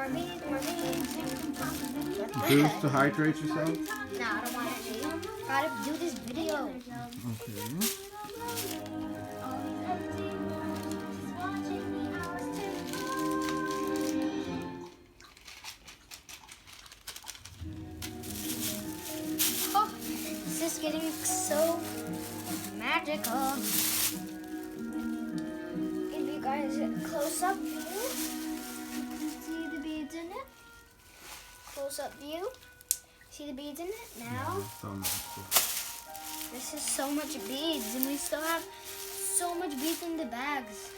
more beads. Boost to hydrate yourself? No, I don't want to. Gotta do this video. Okay. Oh, this is getting so magical. Give you guys a close-up view. You can see the beads in it. Close-up view. See the beads in it now? So magical. This is so much beads, and we still have so much beads in the bags.